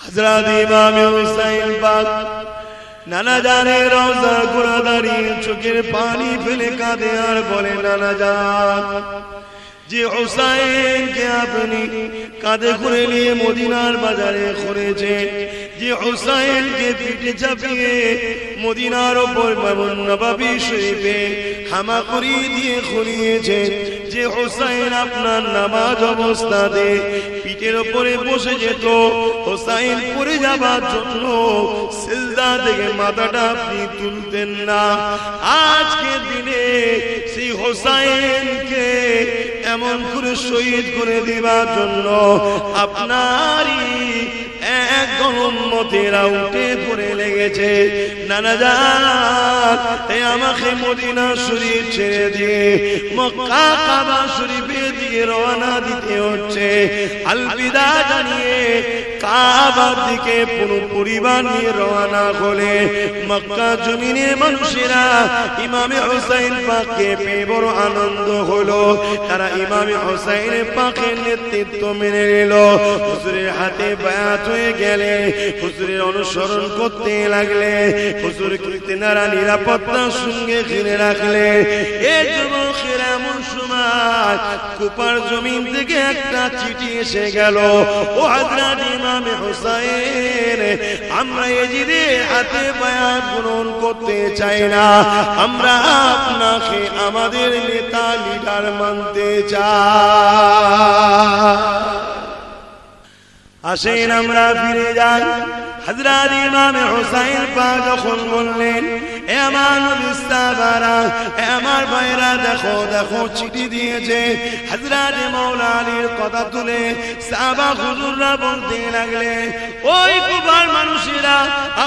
হযরত ইমাম হুসাইন পাক নানা জানের রওজা গোড়া দাঁড়িয়ে চোখের পানি ফেলে কাঁদে আর বলে, নানা জান, যে হুসাইনকে আপনি কাঁধে করে নিয়ে মদিনার বাজারে ঘুরেছে, যে হুসাইনকে পিঠে চাপিয়ে মদিনার ওপর মামুন নববী শরীফে হামাগুড়ি দিয়ে ঘুরিয়েছে, যে হুসাইন আপনার নামাজ অবস্থাতে পিঠের উপরে বসে যেত, হুসাইন পড়ে যাবার জন্য সিজদা থেকে মাথাটা আপনি তুলতেন না, আজকে দিনে সেই হুসাইনকে এমন করে শহীদ করে দিবার জন্য আপনারই একদম উম্মতেরা উঠে পড়ে লেগেছে। নানা জান, তাই আমাকে মদিনা শরীফ ছেড়ে দিয়ে মক্কা কাবা শরীফের দিকে রওনা দিতে হচ্ছে। আলবিদা জানিয়ে কাবার দিকে পুরো পরিবার নিয়ে রওনা হলে মক্কা জমিনের মানুষেরা ইমামে হুসাইন পাককে পেয়ে বড় আনন্দ হলো। তারা ইমামে হুসাইন পাকের নেতৃত্ব মেনে নিল। হুজুরের হাতে বায়াত হয়ে গেলে হুজুরের অনুসরণ করতে লাগলে। হুজুরকে তেনারা নিরাপত্তার সঙ্গে ঘিরে রাখলে। এই যুবকেরা এমন সময় কুপার জমিন থেকে একটা চিঠি এসে গেল, ও হযরত ইমামে হুসাইন, আমরা এজিদের হাতে বায়াত গ্রহণ করতে চাই না, আমরা আপনাকে আমাদের নেতা লিডার মানতে চাই। আসেন আমরা ফিরে যাই। হযরত ইমামে হুসাইন পাক যখন বললেন, এ আমার নবীর সাহাবারা, এ আমার ভাইরা, দেখো দেখো চিঠি দিয়েছে। হযরত মাওলা আলীর কথা তুলে সাহাবা হুজুররা বলতে লাগলে, ওই কুফার মানুষেরা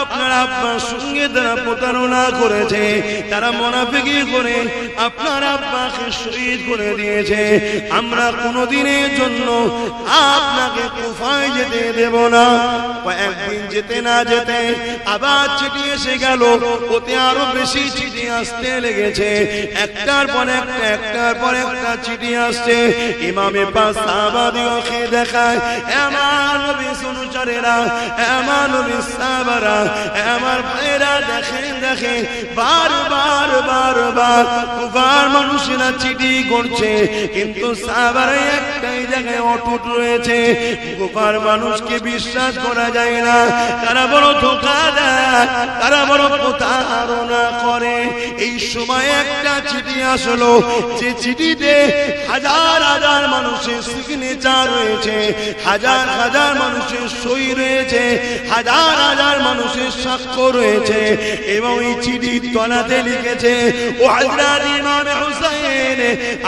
আপনার আব্বার সঙ্গে তারা প্রতারণা করেছে, তারা মুনাফিকি করে আপনার আব্বাকে শহীদ করে দিয়েছে। আমরা কোনোদিনের জন্য আপনাকে কুফায় যেতে দেব না। কয়েকদিন যেতে না যেতে আবার চিঠি এসে গেল, ওতে আরো বেশি চিঠি আসতে লেগেছে। একটার পর একটা, একটার পর একটা চিঠি আসছে। ইমামে পাক সাহাবাদিওকে দেখায়, আমার নবীর অনুসারীরা, আমার নবীর সাহাবারা, আমার ভাইরা, দেখেন দেখেন, বারবার বারবার কুফার মানুষেরা চিঠি করছে, কিন্তু সাহাবারা একটাই জায়গায় অটুট রয়েছে। কুফার মানুষকে বিশ্বাস করা যায় না, তারা বড় ধোঁকা দেয়, তারা বড় প্রতারণা করে। এই সময় একটা চিঠি আসলো, যে চিঠিতে হাজার হাজার মানুষের সিগনেচার রয়েছে, হাজার হাজার মানুষের সই রয়েছে, হাজার হাজার মানুষের সাক্ষ্য রয়েছে। এবং এই চিঠির তলাতে লিখেছে, ও হযরত ইমামে হুসাইন,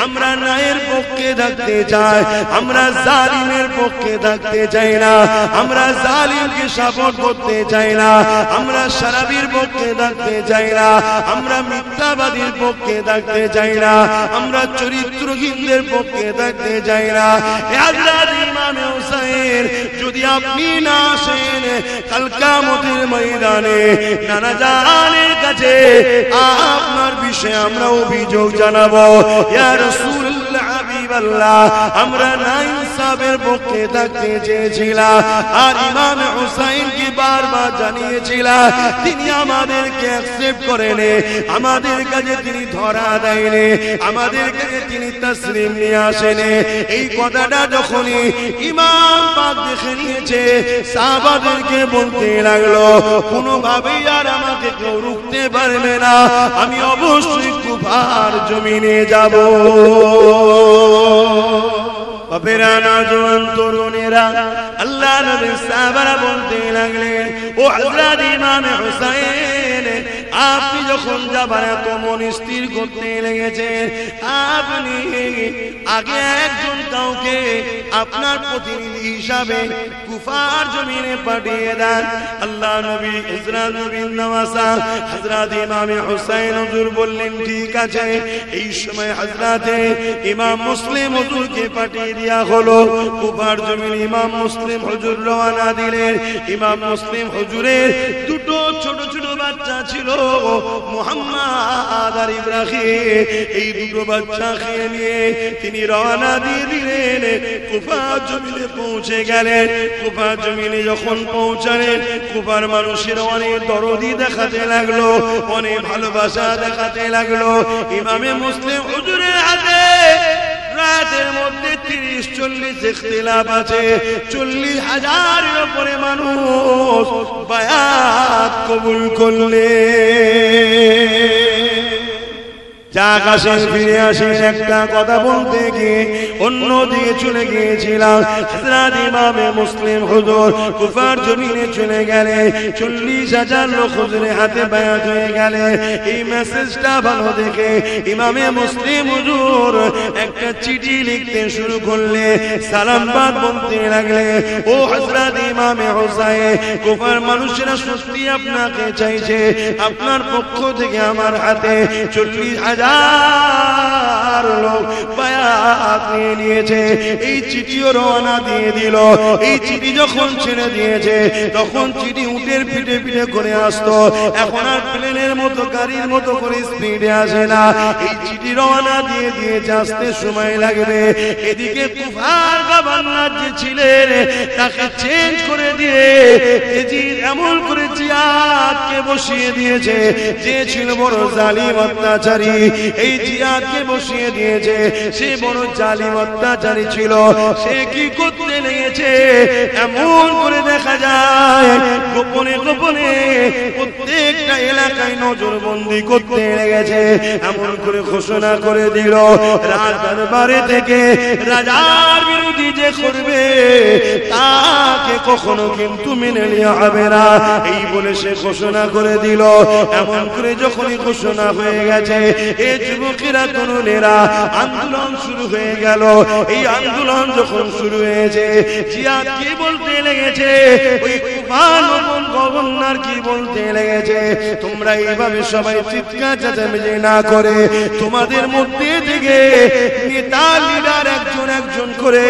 আমরা ন্যায়ের পক্ষে থাকতে চাই, আমরা জালিমের পক্ষে থাকতে চাই না, আমরা জালিমকে সাপোর্ট করতে চাই না, আমরা শারাবির পক্ষে থাকতে চাই না, আমরা মিথ্যাবাদীর পক্ষে থাকতে চাই না, আমরা চরিত্রহীনদের পক্ষে থাকতে চাই না। হযরত ইমামে হুসাইন, যদি আপনি না আসেন কাল কিয়ামতের ময়দানে নানা জানের কাছে আপনার বিষয়ে আমরা অভিযোগ জানাবো। ইয়া রাসূলুল্লাহ, হাবিবাল্লাহ, আমরা না ইনসাফের পক্ষে থাকতে চেয়েছিলাম, আর ইমামে হুসাইনকে বারবার জানিয়েছিলাম, তিনি আমাদেরকে অ্যাকসেপ্ট করেনি, আমাদের কাছে তিনি ধরা দেয়নি, আমাদের কাছে তিনি তাসলিম নিয়ে আসেনি। এই কথাটা যখনই ইমাম পাক দেখে নিয়েছে, সাহাবাদেরকে বলতে লাগলো, কোনোভাবেই আর আমাকে কেউ রুখতে পারবে না, আমি অবশ্যই কুফার জমিনে যাব। বাপেরা, নওজোয়ান তরুণেরা, আল্লাহ নবীর সাহাবারা বলতে লাগলেন, ও হযরত ইমামে হুসাইন, আপনি যখন যাবার এত মন স্থির করতে লেগেছে, আপনি আগে একজন কাউকে আপনার প্রতিনিধি হিসাবে কুফার জমিনে পাঠিয়ে দেন। আল্লাহ নবী হযরত নবী নওয়াসা হযরত ইমামে হুসাইন হুজুর বললেন, ঠিক আছে। এই সময় হযরত ইমাম মুসলিম হুজুরকে পাঠিয়ে দেয়া হলো কুফার জমিনে। ইমাম মুসলিম হুজুর রওনা দিলেন। ইমাম মুসলিম হুজুরের দুটো ছোট ছোট বাচ্চা ছিল, মুহাম্মদ আর ইব্রাহিম, এই দুটো বাচ্চা খেয়ে নিয়ে তিনি রওনা দিয়ে দিলেন, কুফা জমিনে পৌঁছে গেলেন। কুফা জমিনে যখন পৌঁছালেন, কুফার মানুষের অনেক দরদি দেখাতে লাগলো, অনেক ভালোবাসা দেখাতে লাগলো। ইমামে মুসলিম হুজুরের হাতে রাতের মধ্যে 30-40 ইখতিলাফ আছে, 40,000-এর উপরে মানুষ বায়াত কবুল করলেন। আকাশে ফিরে আসেন, একটা কথা বলতে গিয়ে অন্য দিকে চলে গিয়েছিলাম। হযরত ইমামে মুসলিম হুজুর কুফার জমিনে চলে গেলে, 40,000 লোক হুজুরের হাতে বায়াত হয়ে গেলে। এই মেসেজটা ভালো দেখে ইমামে মুসলিম হুজুর একটা চিঠি লিখতে শুরু করলে, সালামবাদ বলতে লাগলে, ও হযরত ইমামে হুসাইন, কুফার মানুষেরা সত্যি আপনাকে চাইছে, আপনার পক্ষ থেকে আমার হাতে 40,000 লোক বায়াত নিয়ে নিয়েছে। এই চিঠিও রওনা দিয়ে দিল। এই চিঠি যখন ছেড়ে দিয়েছে, তখন চিঠি উটের পিঠে পিঠে করে আসতো, এখন আর প্লেনের মতো গাড়ির মতো করে স্পিডে আসে না। এই চিঠি রওনা দিয়ে দিয়েছে, আসতে সময় লাগবে। এদিকে কুফার গভর্নর যে ছিলেন, তাকে চেঞ্জ করে দিয়ে এজিদ এমন করে জিয়াদকে বসিয়ে দিয়েছে, যে ছিল বড় জালিম অত্যাচারী। এই জিয়াদকে বসিয়ে দিয়েছে, সে বড় জালিম অত্যাচারী ছিল। সে কি করতে লেগেছে, এমন করে দেখা যায় গোপনে গোপনে প্রত্যেকটা এলাকায় নজরবন্দি করতে লেগেছে। এমন করে ঘোষণা করে দিল, রাজ দরবারে থেকে রাজার বিরোধী যে করবে, তাকে কখনো কিন্তু মেনে নেওয়া হবে না। এই বলে সে ঘোষণা করে দিল। এমন করে যখনই ঘোষণা হয়ে গেছে, এই যুবকেরা তরুণেরা আন্দোলন শুরু হয়ে গেল। এই আন্দোলন যখন শুরু হয়েছে, জিয়াদ কি বলতে লেগেছে, ওই কুফার গভর্নর কি বলতে লেগেছে, তোমরা এইভাবে সবাই চিৎকার চেঁচামেচি না করে তোমাদের মধ্যে থেকে নেতা লিডার একজন একজন করে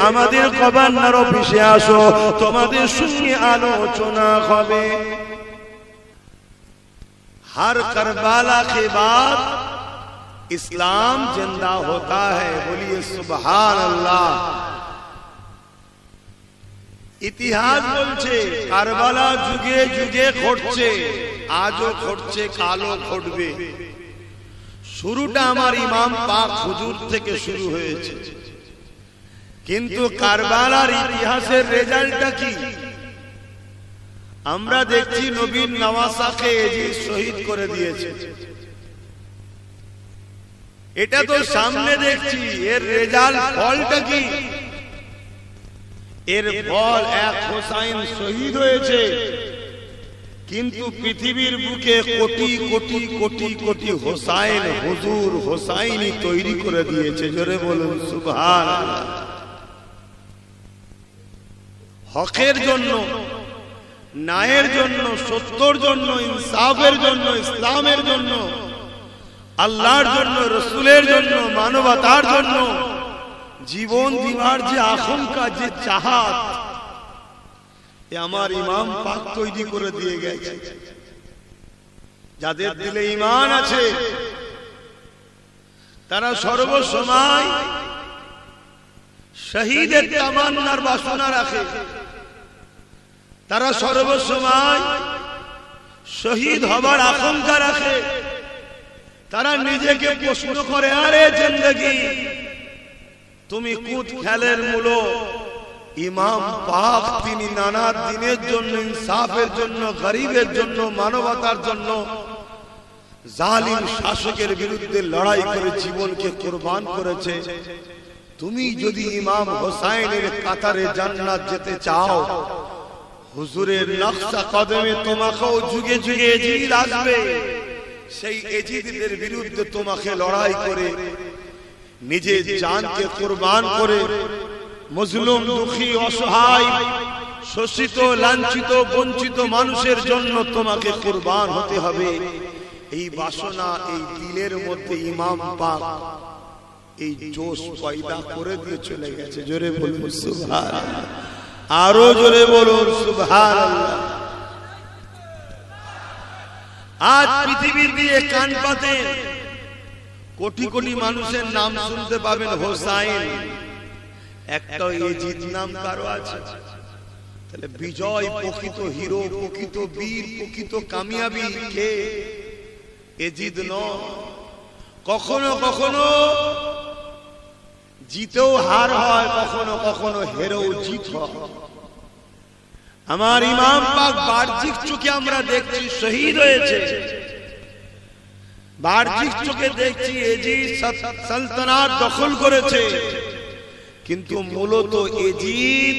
আমাদের গভর্নর অফিসে আসো, তোমাদের সঙ্গে আলোচনা হবে। हर करबला के बाद इस्लाम जिंदा होता है, बोलिए सुभान अल्लाह। ইতিহাস বলছে কারবালা যুগে যুগে ঘটছে, আজও ঘটছে, কালও ঘটবে। শুরুটা আমার ইমাম পাক হুজুর থেকে শুরু হয়েছে, কিন্তু কারবালার ইতিহাসের রেজাল্টটা কি? আমরা দেখছি নবীর নওয়াসাকে এজিদ শহীদ করে দিয়েছে। এটা তো সামনে দেখছি, এর রেজাল্ট ফলটা কি? এর ফল এক হোসাইন শহীদ হয়েছে, কিন্তু পৃথিবীর বুকে কোটি কোটি কোটি কোটি হোসাইন, হুজুর হোসাইনি তৈরি করে দিয়েছে। জোরে বলুন সুবহানাল্লাহ। হকের জন্য, ন্যায়ের জন্য, সত্যর জন্য, ইনসাফের জন্য, ইসলামের জন্য, আল্লাহর জন্য, রসুলের জন্য, মানবতার জন্য জীবন দিবার যে আকাঙ্ক্ষা, যে চাহাত, আমার ইমাম পাক তৈরি করে দিয়ে গেছে। যাদের দিলে ঈমান আছে, তারা সর্বসময় শহীদের তামান্নার বাসনা রাখে, তারা সর্বসময় শহীদ হবার আকাঙ্ক্ষা রাখে। তারা নিজেকে প্রশ্ন করে, আরে জিন্দেগি তুমি কুদ খেলের মূলো। ইমাম পাক তিনি নানা দিনের জন্য, ইনসাফের জন্য, গরিবের জন্য, মানবতার জন্য, জালিম শাসকের বিরুদ্ধে লড়াই করে জীবনকে কুরবান করেছে। তুমি যদি ইমাম হোসাইনের কাতারে জান্নাত যেতে চাও, হুজুরের নকশা কদমে তোমাকেও যুগে যুগে এজিদ আসবে। সেই এজিদের বিরুদ্ধে তোমাকে লড়াই করে, নিজের জানকে কুরবান করে, মজলুম, দুঃখী, অসহায়, শোষিত, লাঞ্ছিত, বঞ্চিত মানুষের জন্য তোমাকে কুরবান হতে হবে। এই বাসনা এই দিলের মধ্যে ইমাম পাক এই জোশ পয়দা করে দিয়ে চলে গেছে। জোরে বলুন সুবহানাল্লাহ, আরো জোরে বলুন সুবহানাল্লাহ। আজ পৃথিবীর দিয়ে কান পাতেন, কোটি কোটি মানুষের নাম শুনতে পাবেন হোসাইন, একটা এজিদ নাম কারো আছে? তাহলে বিজয়, প্রকৃত হিরো, প্রকৃত বীর, প্রকৃত কামিয়াবি কে? এজিদ নয়। কখনো কখনো জিতেও হার হয়, কখনো কখনো হেরেও জিত হয়। আমার ইমাম পাক বাহ্যিক চোখে আমরা দেখছি শহীদ হয়েছে, বাহ্যিক চোখে দেখছি এজিদ সালতানাত দখল করেছে, কিন্তু মূলত এজিদ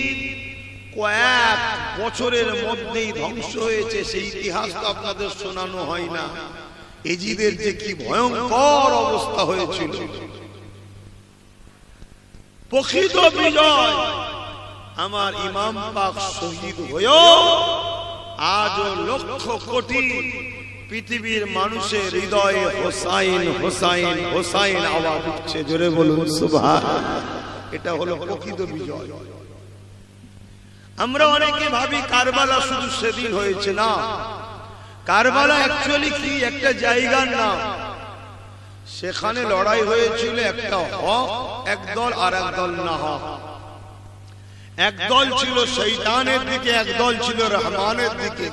কয়েক বছরের মধ্যেই ধ্বংস হয়েছে। সেই ইতিহাস তো আপনাদের শোনানো হয় না, এজিদের যে কি ভয়ঙ্কর অবস্থা হয়েছিল। প্রকৃত বিজয় আমার ইমাম পাক শহীদ হয়েও আজও লক্ষ কোটি পৃথিবীর মানুষের হৃদয়ে হোসাইন হোসাইন হোসাইন আওয়াজ উঠছে। জোরে বলুন সুবহানাল্লাহ। এটা হলো প্রকৃত বিজয়। আমরা অনেকে ভাবি কারবালা শুধু সেদিন হয়েছে, না, কারবালা অ্যাকচুয়ালি কি একটা জায়গার নাম। সেখানে লড়াই হয়েছিল একটা হক একদল আর একদল না হক। একদল ছিল শয়তানের দিকে, একদল ছিল রহমানের দিকে।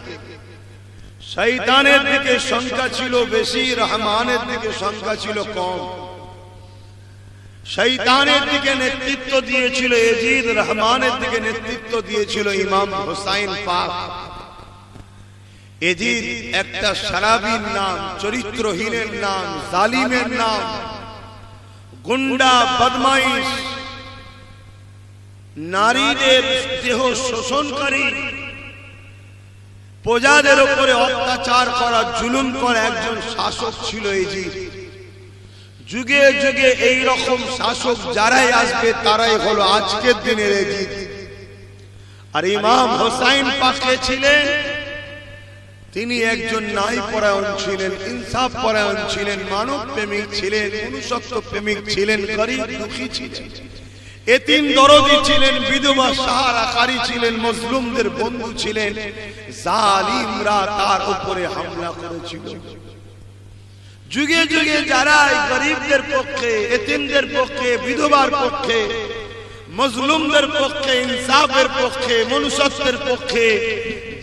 শয়তানের দিকে সংখ্যা ছিল বেশি, রহমানের দিকে সংখ্যা ছিল কম। শয়তানের দিকে নেতৃত্ব দিয়েছিল এজিদ, রহমানের দিকে নেতৃত্ব দিয়েছিল ইমাম হোসাইন পাক। এজিদ একটা শরাবীর নাম, চরিত্রহীনের নাম, জালিমের নাম, গুন্ডা, বদমাইশ, নারীদের দেহ শোষণকারী, প্রজাদের উপরে অত্যাচার করা, জুলুম করা একজন শাসক ছিল এজিদ। যুগে যুগে এই রকম শাসক যারাই আসবে তারাই হলো আজকের দিনের এজিদ। আর ইমাম হোসাইন পাকে ছিলেন, তিনি একজন ন্যায়পরায়ণ ছিলেন, ইনসাফ পরায়ণ ছিলেন, মানব প্রেমিক ছিলেন, মনুষ্যত্ব প্রেমিক ছিলেন, গরিব দুঃখী ছিলেন, এতিম দরদি ছিলেন, বিধবা সাহারাকারী ছিলেন, মজলুমদের বন্ধু ছিলেন। জালিমরা তার উপরে হামলা করেছিল। যুগে যুগে যারা গরিবদের পক্ষে, এতিমদের পক্ষে, বিধবার পক্ষে, মজলুমদের পক্ষে, ইনসাফের পক্ষে, মনুষ্যত্বের পক্ষে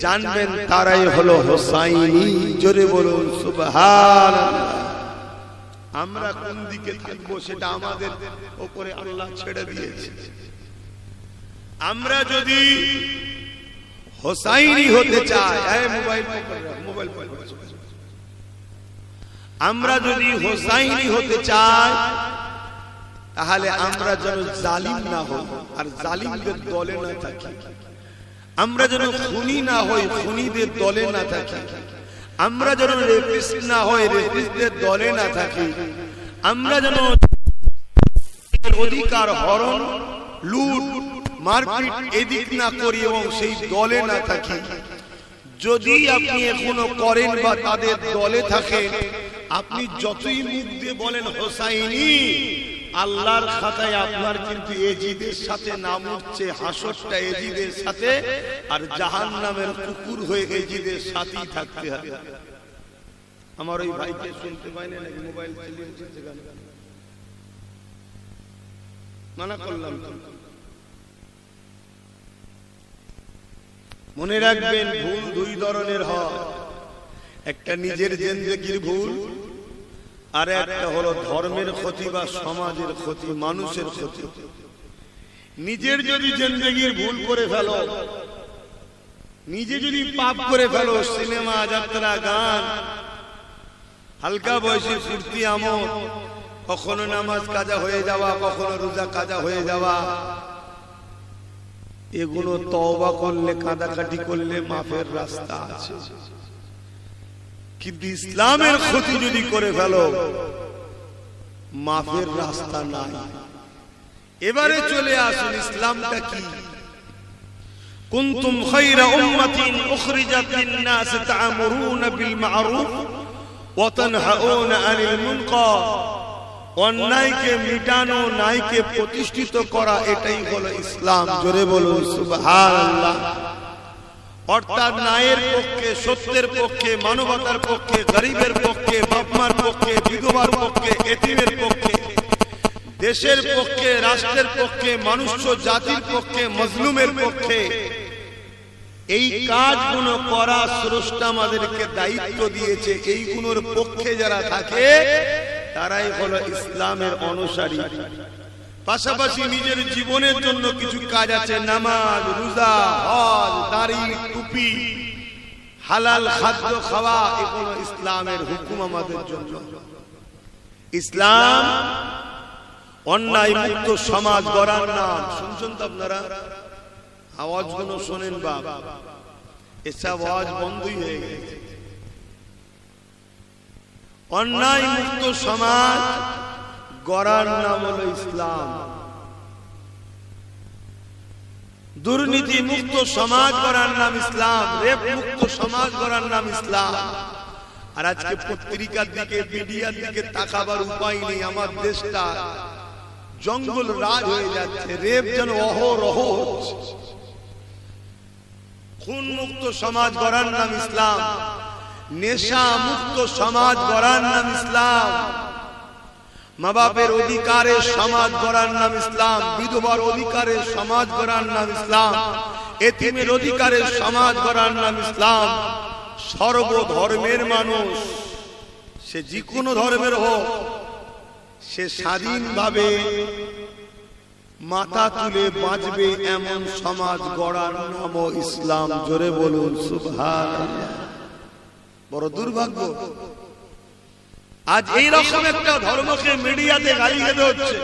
জানবেন তারাই হলো হোসাইনি। জোরে বলুন সুবহানাল্লাহ। আমরা কোন দিকে থাকবো সেটা আমাদের উপরে আল্লাহ ছেড়ে দিয়েছে। আমরা যদি হোসাইনি হতে চাই, আমরা যদি হোসাইনি হতে চাই, তাহলে আমরা যেন জালিম না হই আর জালিমদের দলে না থাকি। আমরা যেন খুনি না হই, খুনিদের দলে না থাকি। আমরা যেন রেপিস্ট না হই, রেপিস্টদের দলে না থাকি। আমরা যেন অধিকার হরণ, লুট, মারপিট এদিক না করি এবং সেই দলে না থাকি। যদি আপনি এখনো করেন বা তাদের দলে থাকেন, আপনি যতই মুখ দিয়ে বলেন হোসাইনি, আল্লাহর খাতায় আপনার কিন্তু এজিদের সাথে নাম উঠছে। হাসরটা এজিদের সাথে, আর জাহান্নামের কুকুর হয়ে এজিদের সাথেই থাকতে হবে। আমার ওই ভাইকে শুনতে পাই না নাকি? মোবাইল চালিয়ে মানা করলাম। মনে রাখবেন, ভুল দুই ধরনের হয়। একটা নিজের জিন্দেগির ভুল, আর একটা হলো ধর্মের ক্ষতি বা সমাজের ক্ষতি, মানুষের ক্ষতি। নিজের যদি জিন্দেগির ভুল করে ফেলো, নিজে যদি পাপ করে ফেলো, সিনেমা, যাত্রা, গান, হালকা বয়সে ফুর্তি আমোদ, কখনো নামাজ কাজা হয়ে যাওয়া, কখনো রোজা কাজা হয়ে যাওয়া, এগুলো তওবা করলে, কাঁদাকাটি করলে মাফের রাস্তা আছে। কিন্তু ইসলামের ক্ষতি যদি করে ফেলো, মাফের রাস্তা নাই। এবারে চলে আসুন ইসলামটা কি। কুনতুম খায়রা উম্মাতিন উখরিজাত লিন-নাস তা'মুরুনা বিল মা'রুফ ওয়া তানহাউনা আনিল মুনকার। অন্যায়কে মিটানো, ন্যায়কে প্রতিষ্ঠিত করা, এটাই হলো ইসলাম। জোরে বলুন সুবহানাল্লাহ। অর্থাৎ ন্যায়ের পক্ষে, সত্যের পক্ষে, মানবতার পক্ষে, গরিবের পক্ষে, বাপমার পক্ষে, বিধবার পক্ষে, এতিমের পক্ষে, দেশের পক্ষে, রাষ্ট্রের পক্ষে, মানুষ্য জাতির পক্ষে, মজলুমের পক্ষে এই কাজগুলো করা স্রষ্টা আমাদেরকে দায়িত্ব দিয়েছে। এইগুলোর পক্ষে যারা থাকে তারাই হলো ইসলামের অনুসারী। পাশাপাশি নিজের জীবনের জন্য কিছু কাজ আছে, নামাজ, রোজা, হজ, দাড়ি, টুপি, হালাল খাদ্য খাওয়া, এগুলো ইসলামের হুকুম আমাদের জন্য। ইসলাম অন্যায় মুক্ত সমাজ গড়ার নাম। শুনছেন তো আপনারা? আওয়াজগুলো শোনেন বাপ, এসব আওয়াজ বন্ধই হয়ে গেছে। অন্যায় মুক্ত সমাজ গড়ার নাম হলো ইসলাম। দুর্নীতি মুক্ত সমাজ গড়ার নাম ইসলাম। রেপ মুক্ত সমাজ গড়ার নাম ইসলাম। আর আজকে পত্রিকার দিকে, মিডিয়ার দিকে তাকাবার উপায় নেই। আমার দেশটা জঙ্গল রাজ হয়ে যাচ্ছে, রেপ যেন অহরহ হচ্ছে। খুন মুক্ত সমাজ গড়ার নাম ইসলাম। নেশা মুক্ত সমাজ গড়ার নাম ইসলাম। মা বাপের অধিকারের সমাজ গড়ার নাম ইসলাম। বিধবার অধিকারের সমাজ গড়ার নাম ইসলাম। এতিমের অধিকারের সমাজ গড়ার নাম ইসলাম। সর্বধর্মের মানুষ, সে যে কোনো ধর্মের হোক, সে স্বাধীনভাবে মাথা তুলে বাঁচবে এমন সমাজ গড়ার নাম ইসলাম। জোরে বলুন সুবহানাল্লাহ। বড় দুর্ভাগ্য আজ এই রকম একটা ধর্মকে মিডিয়াতে গালি খেতে হচ্ছে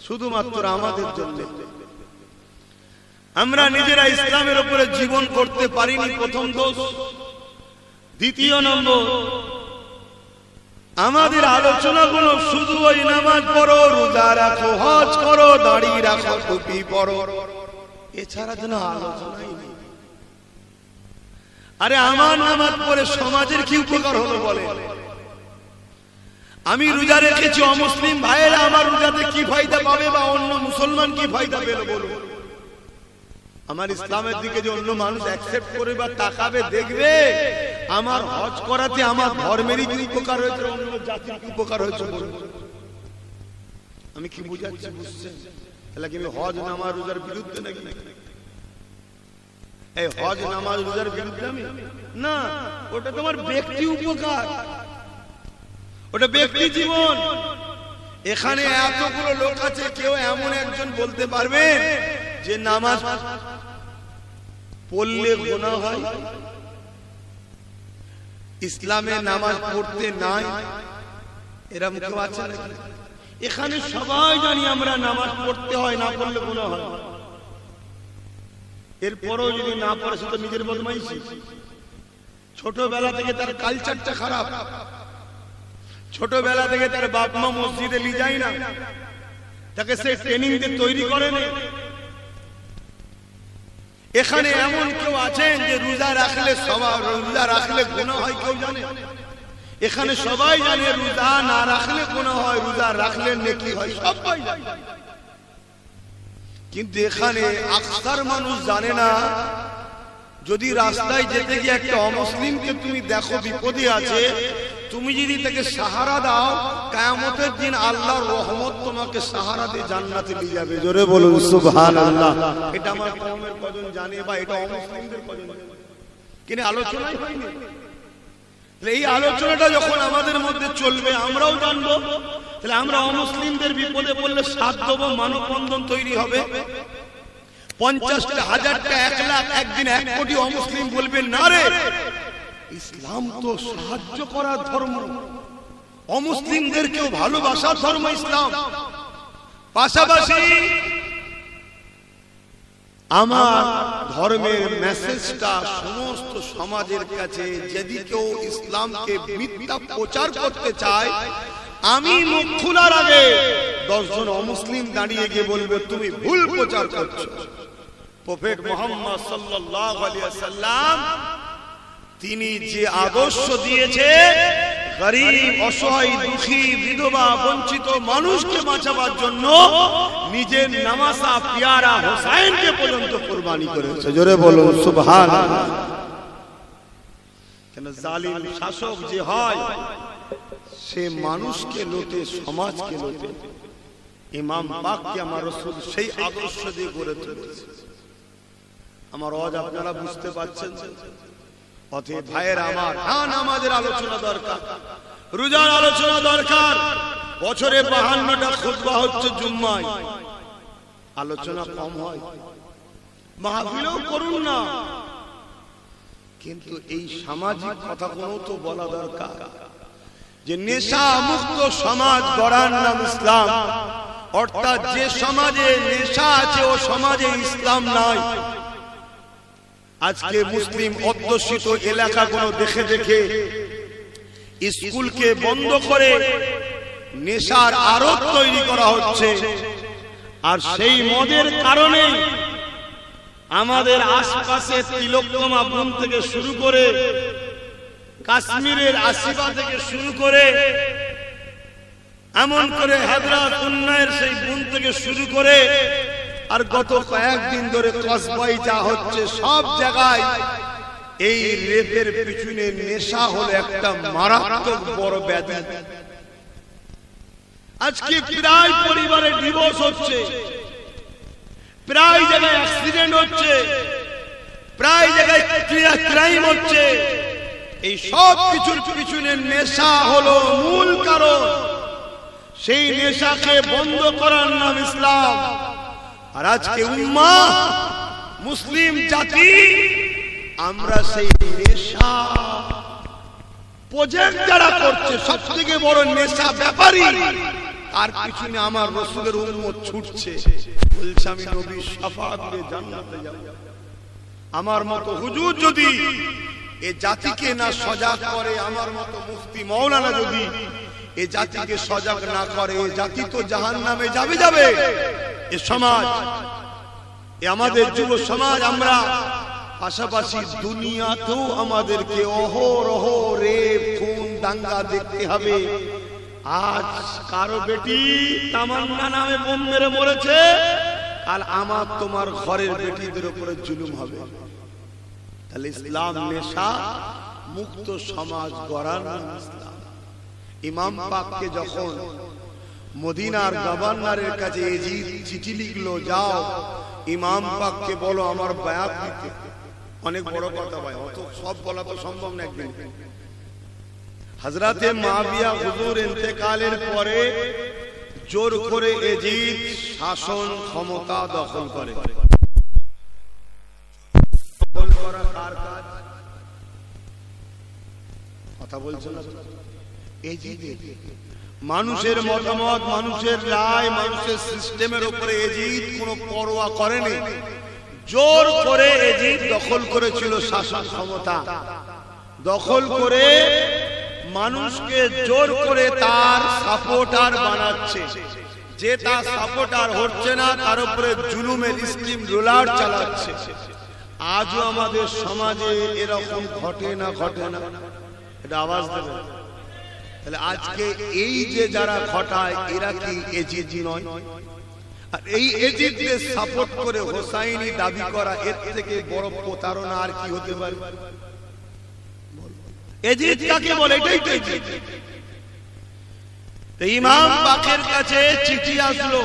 শুধুমাত্র আমাদের জন্য। আমরা নিজেরা ইসলামের উপরে জীবন করতে পারিনি, প্রথম দোষ। দ্বিতীয় নম্বর, আমাদের আলোচনাগুলো শুধু ওই নামাজ পড়ো, রোজা রাখো, হজ করো, দাড়ি রাখো, টুপি পরো, এছাড়া যেন আলোচনাই নেই। আরে আমার নামাজ পড়ে সমাজের কি উপকার হলো বলে? আমি রোজা রেখেছি, অমুসলিম ভাইয়েরা আমার রোজাতে কি ফায়দা পাবে, বা অন্য মুসলমান কি ফায়দা পেল বলো? আমার ইসলামের দিকে যে অন্য মানুষ অ্যাকসেপ্ট করে বা তাকাবে, দেখবে আমার হজ করাতে আমার ধর্মেরই কি উপকার হয়েছে, অন্য জাতির কি উপকার হয়েছে বলুন? আমি কি বুঝাচ্ছি বুঝছেন? তাহলে কি আমি হজ নামাজ রোজার বিরুদ্ধে নাকি? এই হজ নামাজ রোজার বিরুদ্ধে আমি না, ওটা তোমার ব্যক্তি উপকার, ওটা ব্যক্তি জীবন। এখানে এতগুলো লোক আছে, কেউ এমন একজন বলতে পারবেন যে নামাজ পড়লে গুনাহ হয়? ইসলামে নামাজ পড়তে নাই এরকম কেউ আছে নাকি? এখানে সবাই জানি আমরা নামাজ পড়তে হয়, না পড়লে গুনাহ হয়। এরপরও যদি না পড়ে সে তো নিজের বদমাইশি। ছোটবেলা থেকে তার কালচারটা খারাপ, ছোটবেলা থেকে তার বাপ মা মসজিদে নিয়ে যায় না, তাকে সে ট্রেনিং দিয়ে তৈরি করে না। এখানে এমন কেউ আছেন যে রোজা রাখলে রোজা রাখলে গুনাহ হয় কেউ জানে? এখানে সবাই জানে রোজা না রাখলে গুনাহ হয়, রোজা রাখলে নেকি হয়, সবাই জানে। কিন্তু এখানে আকসার মানুষ জানে না। যদি রাস্তায় যেতে গিয়ে একটা অমুসলিমকে তুমি দেখো বিপদে আছে, তুমি যদি তাকে সাহারা দাও, কিয়ামতের দিন আল্লাহর রহমত তোমাকে সাহারা দিয়ে জান্নাতে নিয়ে যাবে। জোরে বলুন সুবহানাল্লাহ। এটা আমার কওমের কজন জানে, বা এটা অমুসলিমদের কজন জানে? কিন্তু আলোচনাই হয়নি। এই আলোচনাটা যখন আমাদের মধ্যে চলবে, আমরাও জানবো, তাহলে আমরা অমুসলিমদের বিপদে পড়লে সাথ দেবো, মানববন্ধন তৈরি হবে। 50টা, 1000টা, 1 লাখ, একদিন 1 কোটি অমুসলিম বলবেন না রে ইসলাম তো সাহায্য করার ধর্ম, অমুসলিমদেরকেও ভালোবাসার ধর্ম ইসলাম। পাশাপাশি আমার ধর্মের মেসেজটা সমস্ত সমাজের কাছে, যদি কেউ ইসলামকে মিথ্যা প্রচার করতে চায়, আমি মুখ খোলার আগে 10 জন অমুসলিম দাঁড়িয়ে গিয়ে বলবে তুমি ভুল প্রচার করছো। প্রফেট মুহাম্মদ সাল্লাল্লাহু আলাইহি ওয়াসাল্লাম তিনি যে আদর্শ দিয়েছে, গরীব, অসহায়, দুঃখী, বিধবা, বঞ্চিত মানুষকে বাঁচাবার জন্য নিজের নামাসা পিয়ারা হোসাইনকে পর্যন্ত কুরবানি করেছে। জোরে বলুন সুবহানাল্লাহ। কেন জালিম শাসক যে হয় সে মানুষকে লোটে, সমাজকে লোটে। ইমাম পাককে আমার রাসূল সেই আদর্শ দিয়ে গড়ে তুলেছে। আমার ওয়াজ আপনারা বুঝতে পারছেন? অতএব ভাইয়েরা আমার, নামাজের আলোচনা দরকার, রোজার আলোচনা দরকার। বছরে 52টা খুতবা হচ্ছে জুম্মায়, আলোচনা কম হয়। মাহফিলও করুন না, কিন্তু এই সামাজিক কথাগুলো তো বলা দরকার যে নেশা মুক্ত সমাজ গড়ার নাম ইসলাম। অর্থাৎ যে সমাজে নেশা আছে ও সমাজে ইসলাম নাই। আজকে মুসলিম অধ্যুষিত এলাকাগুলো দেখে দেখে স্কুলকে বন্ধ করে নেশার আড়ত তৈরি করা হচ্ছে। আর সেই মদের কারণে আমাদের আশপাশে তিলোত্তমা বোন থেকে শুরু করে কাশ্মীরের আসিফা থেকে শুরু করে এমন করে হাজরাত উন্নয়ের সেই বোন থেকে শুরু করে আর গত কয়েকদিন ধরে কসবাই যা হচ্ছে, সব জায়গায় এই রেপের পিছনে নেশা হলো একটা মারাত্মক বড় ব্যাধি। আজকে প্রায় পরিবারে ডিভোর্স হচ্ছে, প্রায় জায়গায় অ্যাক্সিডেন্ট হচ্ছে, প্রায় জায়গায় ক্রাইম হচ্ছে। এই সব কিছুর পিছনে নেশা হলো মূল কারণ। সেই নেশাকে বন্ধ করার নাম ইসলাম। আর আজকে উম্মাহ, মুসলিম জাতি, আমরা সেই নেশা প্রজেক্ট যারা করছে, সব থেকে বড় নেশা ব্যাপারী, তার পিছনে আমার রাসূলের উম্মত ছুটছে, বলছে আমি নবীর শাফাআত পেয়ে জান্নাতে যাব। আমার মতো হুজুর যদি এই জাতিকে না সজাগ করে, আমার মতো মুফতি মাওলানা যদি এই জাতিকে সজাগ না করে, এই জাতি তো জাহান্নামে যাবে। এ সমাজ, এ আমাদের যুব সমাজ, আমরা পাশাপাশি দুনিয়াতেও আমাদেরকে অহরহ রেপ, খুন, দাঙ্গা দেখতে হবে। আজ কারো বেটি তামান্না নামে বোম মেরে মরেছে, কাল আমার তোমার ঘরের বেটিদের উপরে জুলুম হবে। তাহলে ইসলাম নেশা মুক্ত সমাজ গড়ার নাম ইসলাম। ইমাম পাককে যখন মদিনার গভর্নরের কাছে এজিদ চিঠি লিখলো, যাও ইমাম পাককে বলো আমার বায়াত দিতে। অনেক বড় কথা ভাই, অত সব বলা তো সম্ভব না একদিন। হযরতে মুআবিয়া হুজুর ইন্তেকালের পরে জোর করে এজিদ শাসন ক্ষমতা দখল করে। কথা বলছেন না? এজিদ মানুষের মতামত, মানুষের রায়, মানুষের সিস্টেমের উপরে এজিদ কোনো পরোয়া করেনি। জোর করে এজিদ দখল করেছিল শাসন ক্ষমতা। দখল করে মানুষকে জোর করে তার সাপোর্টার বানাচ্ছে। যে তার সাপোর্টার হচ্ছে না, তার উপরে জুলুমের স্কিম রোলার চালাচ্ছে। আজও আমাদের সমাজে এরকম ঘটে না? এটা আওয়াজ দেবে। তাহলে আজকে এই যে যারা ঘটায়, এরা কি এজিদ নয়? আর এই এজিদকে সাপোর্ট করে হোসাইনি দাবি করা, এর থেকে বড় প্রতারণা আর কি হতে পারে? এজিদ কাকে বলে? এটাই তো এজিদ। ইমাম পাকের কাছে চিঠি আসলো।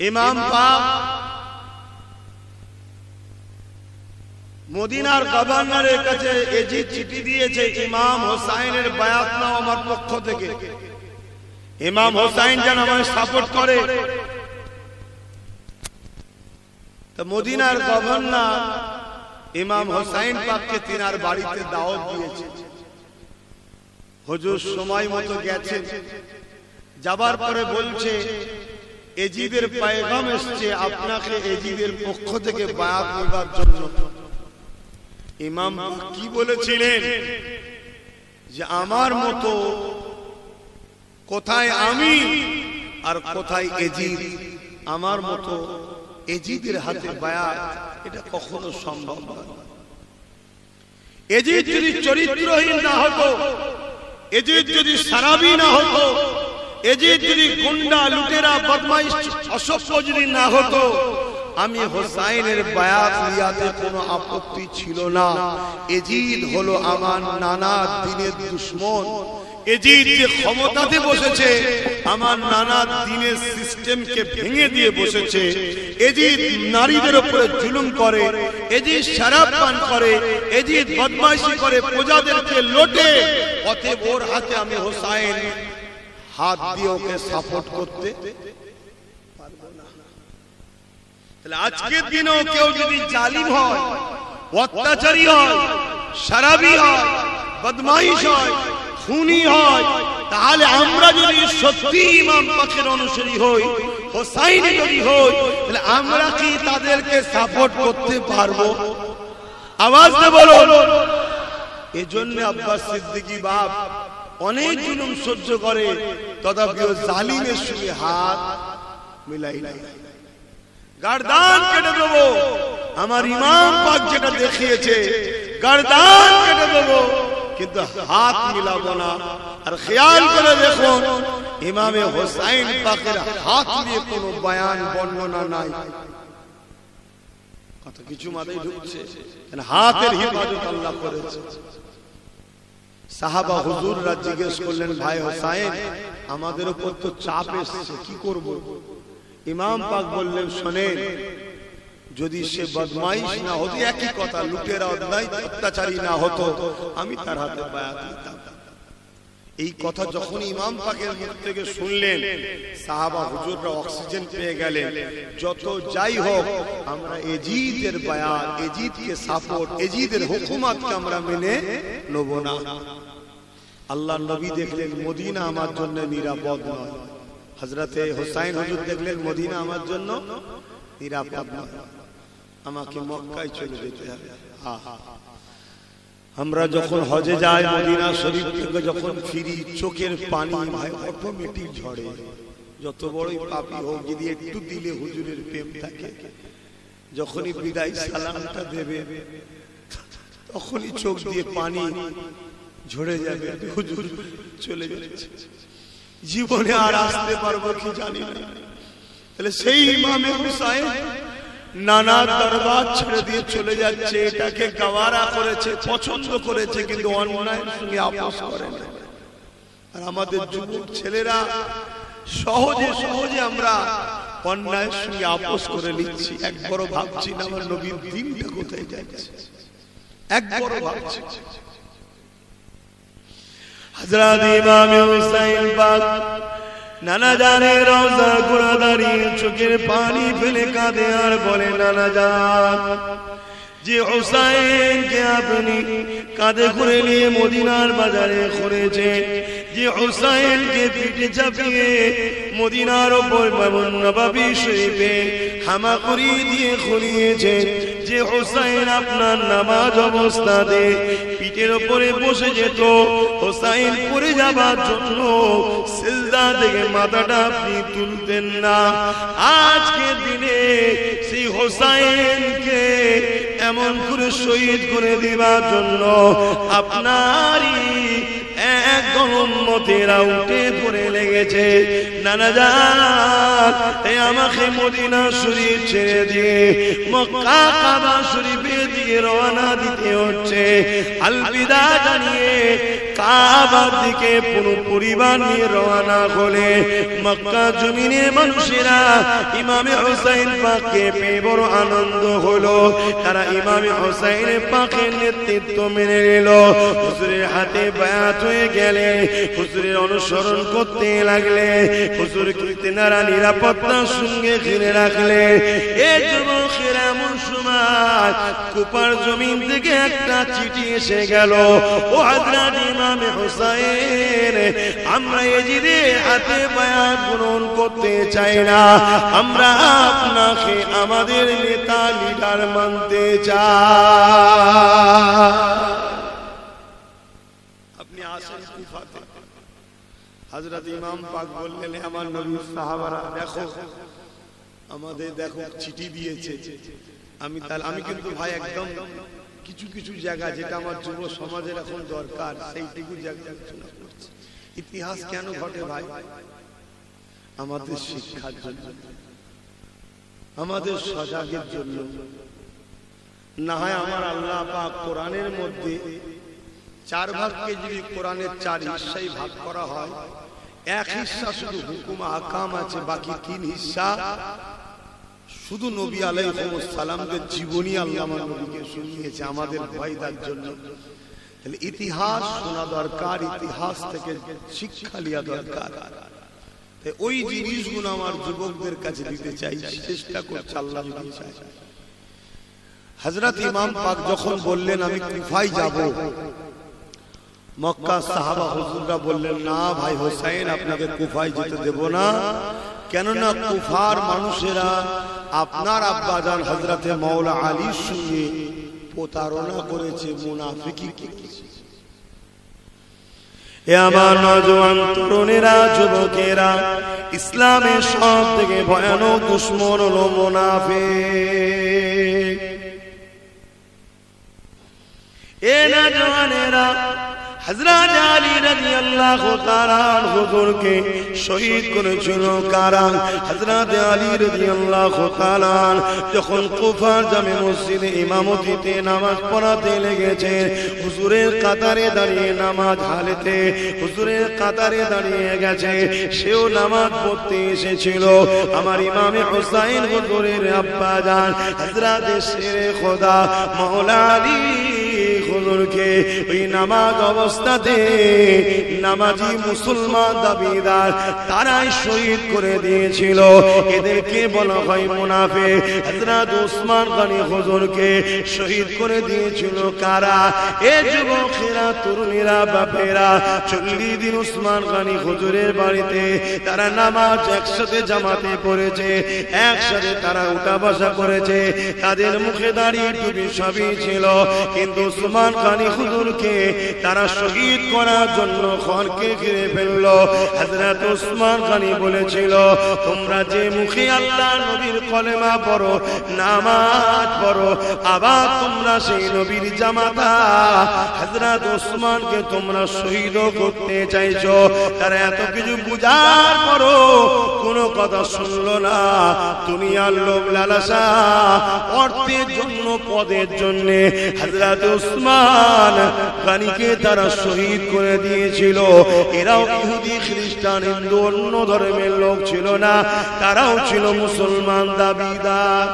ইমাম পাক মদিনার গভর্নরের কাছে এজিদ চিঠি দিয়েছে, ইমাম হোসাইনের বায়াত নাও আমার পক্ষ থেকে। ইমাম হোসাইন যেন আমায় সাপোর্ট করে। তো মদিনার গভর্নর ইমাম হোসাইন পাককে তিনার বাড়িতে দাওয়াত দিয়েছে। হুজুর সময় মতো গেছেন, যাবার পরে বলছে এজিদের পয়গাম এসেছে, আপনাকে এজিদের পক্ষ থেকে বায়াত নেবার জন্য। ইমাম কি বলেছিলেন যে আমার মতো কোথায় আমি আর কোথায় এজিদ, আমার মতো এজিদের হাতে বায়াত এটা কখনো সম্ভব নয়। এজিদ যদি চরিত্রহীন না হতো, এজিদ যদি সারাবি না হতো, এজিদ যদি গুন্ডা লুটেরা বদমাইশ অসভ্য যদি না হতো, আমি হোসাইনের বায়াত লিয়াতে কোনো আপত্তি ছিল না। এজিদ হলো আমার নানা দিনের দুশমন। এজিদ যে ক্ষমতাতে বসেছে, আমার নানা দিনের সিস্টেমকে ভেঙে দিয়ে বসেছে। এজিদ নারীদের উপরে জুলুম করে, এজিদ শরাব পান করে, এজিদ বদমাইশি করে, প্রজাদেরকে লোটে। অতএব ওর হাতে আমি হোসাইন হাত দিয়ে ওকে সাপোর্ট করতে পারবো না। তাহলে আজকের দিনেও কেউ যদি জালিম হয়, অত্যাচারী হয়, শরাবি হয়, বদমাইশ হয়, খুনি হয়, তাহলে আমরা যদি সত্যি ইমাম পাকের অনুসারী হই, হোসাইন যদি হই, তাহলে আমরা কি তাদেরকে সাপোর্ট করতে পারবো? আওয়াজ দিয়ে বলো। এজন্য আব্বাস সিদ্দিকী বাপ অনেক জুলুম সহ্য করে, তথাপিও জালিমের সঙ্গে হাত মিলাই নাই। গর্দান কেটে দেবো, আমার ইমাম পাক যেটা দেখিয়েছে, গর্দান কেটে দেবো, কিন্তু হাত মিলাবো না। আর খেয়াল করে দেখুন, ইমামে হোসাইন পাকের হাত নিয়ে কোনো বয়ান বর্ণনা নাই। কত কিছু মাথায় ঢুকছে, হাতের হিফাজত আল্লাহ করেছে। সাহাবা হুজুররা জিজ্ঞেস করলেন, ভাই হোসাইন, আমাদের উপর তো চাপ এসেছে, কি করব? ইমাম পাক বললেন, শোনেন, যদি সে বদমাইশ না হতো, একই কথা, লুটেরা অত্যাচারী না হতো, আমি তার হাতে বায়াত দিতাম। এই কথা যখন ইমাম পাকের মুখ থেকে শুনলেন, সাহাবা হুজুররা অক্সিজেন পেয়ে গেলেন। যত যাই হোক, আমরা এজিদের বায়াত, এজিদকে সাপোর্ট, এজিদের হুকুমতকে আমরা মেনে নেব না। আল্লাহ নবী দেখলেন মদিনা আমার জন্য নিরাপদ নয়। হযরতে হোসাইন হুজুর দেখলেন মদিনা আমার জন্য নিরাপদ নয়, আমাকে মক্কায় চলে যেতে হবে। আমরা যখন হজে যাই, মদিনা শরীফ থেকে যখন ফিরি, চোখের পানি ভাই অটোমেটিক ঝরে। যত বড়ই পাপী হোক, যদি একটু দিলে হুজুরের প্রেম থাকে, যখনই বিদায় সালামটা দেবে, তখনই চোখ দিয়ে পানি ঝরে যাবে, হুজুর চলে যাচ্ছে, জীবনে আর আসতে পারবো কি জানি না। তাহলে সেই ইমামে হুসাইন নানা দরবার ছেড়ে দিয়ে চলে যাচ্ছে, এটাকে গাওয়ারা করেছে, পছন্দ করেছে, কিন্তু অন্যায়ের সঙ্গে আপোষ করে না। আর আমাদের যুবক ছেলেরা সহজে সহজে আমরা অন্যায়ের সঙ্গে আপোষ করে নিচ্ছি। একবারও ভাবছি না আমার নবীর দিনটা কোথায় যাচ্ছে, একবারও ভাবছি। হযরত ইমাম হুসাইন পাক নানা জানের রওজা গোড়া দাঁড়িয়ে চোখের পানি ফেলে কাঁদে আর বলে, নানা জান, যে হুসাইনকে আপনি কাঁধে করে নিয়ে মদিনার বাজারে ঘুরেছেন, যে হুসাইনকে পিঠে চাপিয়ে মদিনার ওপর নববী শরীফে হামাগুড়ি দিয়ে খুলিয়েছেন, যে হুসাইন আপনার নামাজ অবস্থাতে পিঠের উপরে বসে যেত, হুসাইন পড়ে যাবার জন্য সিজদা থেকে মাথাটা আপনি তুলতেন না, আজকে দিনে সেই হুসাইনকে এমন করে শহীদ করে দিবার জন্য আপনারই একদম উম্মতেরা উঠে পড়ে লেগেছে। নানা জান, আমাকে মদিনা শরীফ ছেড়ে দিয়ে মক্কা কাবা শরীফের দিকে রওনা দিতে হচ্ছে। আলবিদা জানিয়ে কাবার দিকে পুরো পরিবার নিয়ে রওনা হলে মক্কা জমিনের মানুষেরা ইমামে হুসাইন পাককে পেয়ে বড় আনন্দ হলো। তারা ইমামে হুসাইন পাকের নেতৃত্ব মেনে নিল, হুজুরের হাতে বায়াত হয়ে গেলে, হুজুরের অনুসরণ করতে লাগলে, হুজুরকে তেনারা নিরাপত্তার সঙ্গে ঘিরে রাখলে। এই যুবকের এমন সময় কুপার জমিন থেকে একটা চিঠি এসে গেল, ও হযরত ইমামে হুসাইন, আমরা এজিদের হাতে বায়াত গ্রহণ করতে চাই না, আমরা আপনাকে আমাদের নেতা লিডার মানতে চাই। আপনি আসেন কুফাতে। হযরত ইমাম পাক বললেন, আমার নবীর সাহাবারা, দেখো আমাদের, দেখো চিঠি দিয়েছে। আমি কিন্তু ভাই একদম কিছু কিছু জায়গা যেটা আমার যুব সমাজের এখন দরকার সেইটুকু জায়গা আলোচনা করছি। ইতিহাস কেন ঘটে ভাই? আমাদের শিক্ষার জন্য, আমাদের সজাগের জন্য। না হয় আমার আল্লাহ পাক কোরআনের মধ্যে 4 ভাগকে যদি কোরআনের 4 হিস্সায় ভাগ করা হয়, 1 হিস্সা শুধু হুকুম আহকাম আছে, বাকি 3 হিস্সা শুধু নবী আলাইহিস সালামদের জীবনী আল্লাহ নবীকে শুনিয়েছে আমাদের ফায়দার জন্য। তাহলে ইতিহাস শোনা দরকার, ইতিহাস থেকে শিক্ষা নেওয়া দরকার। ওই জিনিসগুলো আমার যুবকদের কাছে দিতে চাই, চেষ্টা করছি আল্লাহ যদি চায়। হযরত ইমাম পাক যখন বললেন আমি কুফায় যাব, মক্কা সাহাবা হুজুররা বললেন না ভাই হোসেন আপনাকে কুফায় যেতে দেব না, কেননা কুফার মানুষেরা আপনার আব্বাজান হযরতে মাওলা আলীর সঙ্গে প্রতারণা করেছে, মুনাফিকি করেছে। এ আমার নওজোয়ান তরুণেরা, যুবকেরা, ইসলামের সব থেকে ভয়ানক দুশমন হলো মুনাফিক। এ নওজোয়ানেরা, হযরত আলী রাদিয়াল্লাহু তাআলা হুজুরকে শহীদ করেছিল কারা? হযরত আলী রাদিয়াল্লাহু তাআলা যখন কুফার জামে মসজিদে ইমামতিতে নামাজ পড়াতে লেগেছে, হুজুরের কাতারে দাঁড়িয়ে নামাজ হালেতে হুজুরের কাতারে দাঁড়িয়ে গেছে, সেও নামাজ পড়তে এসেছিল। আমার ইমামে হুসাইন হুজুরের আব্বা জান হযরত শেরে খোদা মাওলা আলী হুজুরকে ওই নামাজ অবস্থাতে নামাজি মুসলমান দাবিদার তারাই শহীদ করে দিয়েছিল। এদেরকে বলা হয় মুনাফিক। হযরত ওসমান গনি হুজুরকে শহীদ করে দিয়েছিল কারা? এ যুবকেরা, তরুণীরা, বাপেরা, 40 দিন ওসমান গনি হুজুরের বাড়িতে তারা নামাজ একসাথে জামাতে পড়েছে, একসাথে তারা উঠা বসা করেছে, তাদের মুখে দাড়ি টুপি সবই ছিল, কিন্তু ওসমান গনি হুজুরকে তারা শহীদ করার জন্য খড়কে ঘিরে ফেলল। হযরত ওসমান গনি বলেছিল তোমরা যে মুখে আল্লাহ নবীর কলেমা পড়ো, নামাজ পড়ো, আবার তোমরা সেই নবীর জামাতা হযরত ওসমানকে তোমরা শহীদ করতে চাইছো। তারা এত কিছু বুঝার পরও কোনো কথা শুনলো না। দুনিয়ার লোভ লালসা, অর্থের জন্য, পদের জন্য হযরত ওসমান গনিকে তারা শহীদ করে দিয়েছিল। এরাও ইহুদি, খ্রিস্টান, হিন্দু, অন্য ধর্মের লোক ছিল না, তারাও ছিল মুসলমান দাবিদার।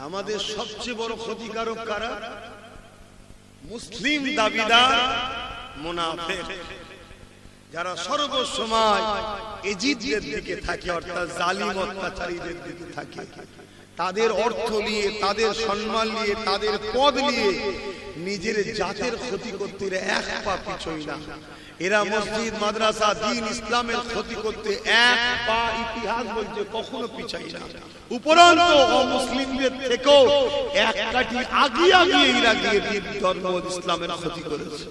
আমাদের সবচেয়ে বড় ক্ষতিকারক কারা? মুসলিম দাবিদার, মুনাফিক, যারা সর্বসময় এজিদদের দিকে থাকে, অর্থাৎ জালিম অত্যাচারীদের দিকে থাকে। তাদের অর্থ নিয়ে, তাদের সম্মান নিয়ে, তাদের পদ নিয়ে নিজের জাতের ক্ষতি করতে এক পা পিছোই না। এরা মসজিদ, মাদ্রাসা, দ্বীন, ইসলামের ক্ষতি করতে এক পা, ইতিহাস বলছে, কখনো পিছাই না। উপরন্তু অমুসলিমদের থেকেও এক কাঠি আগিয়ে আগিয়ে এরা গিয়ে ধর্ম ইসলামের ক্ষতি করেছে।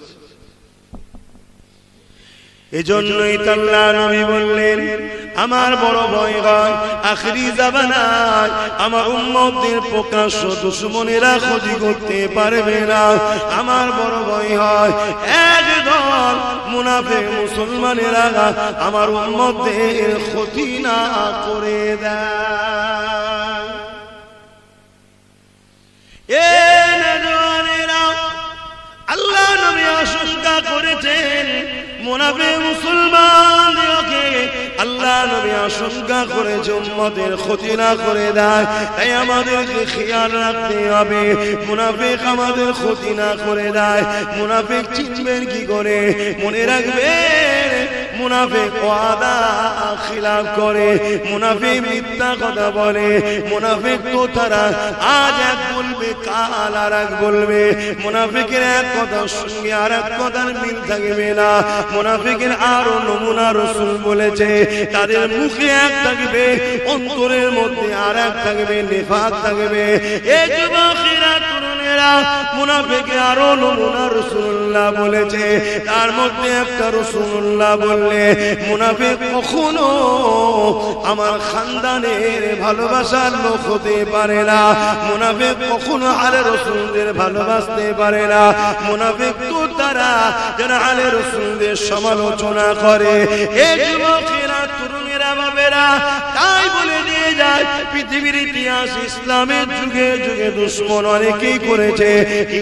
এজন্যই তো আল্লাহ নবী বললেন আমার বড় ভয় হয় আখিরি জামানায় আমার উম্মতদের প্রকাশ্য দুশমনেরা ক্ষতি করতে পারবে না। আমার বড় ভয় হয় একদল মুনাফিক মুসলমানেরা আমার উম্মতদের ক্ষতি না করে দেয়। এ নওজওয়ানেরা, আল্লাহ নবী আশঙ্কা করেছেন মুনাফিক মুসলমানদেরকে আল্লাহ নবী আশঙ্কা করেছে উম্মতের ক্ষতি না করে দেয়। তাই আমাদেরকে খেয়াল রাখতে হবে মুনাফিক আমাদের ক্ষতি না করে দেয়। মুনাফিক চিনবেন কি করে? মনে রাখবেন মুনাফিক ওয়াদা খিলাফ করে, মুনাফিক মিথ্যা কথা বলে, মুনাফিক তো তারা আজ এক বলবে, কাল আর এক বলবে। মুনাফিকের এক কথার সঙ্গে আর এক কথার মিল থাকবে না। মুনাফিকের আরো নমুনা রাসূল বলেছে, তাদের মুখে এক থাকবে, অন্তরের মধ্যে আর এক থাকবে, নিফাক থাকবে। এই যুবকেরা, তরুণেরা, ভাইরা মুনাফিকে আরো নমুনা রাসূলুল্লাহ বলেছে তার মধ্যে একটা রাসূলুল্লাহ বললে মুনাফিক কখনো আমার খানদানের ভালোবাসার লোক হতে পারে না মুনাফিক কখনো আলে রাসূলদের ভালোবাসতে পারে না মুনাফিক তো তারা যারা আলে রাসূলদের সমালোচনা করে এই যুবকেরা তরুণেরা বাবেরা তাই বলে দিয়ে যায় পৃথিবীর ইতিহাস ইসলামের যুগে যুগে দুশমন অনেকেই করেছে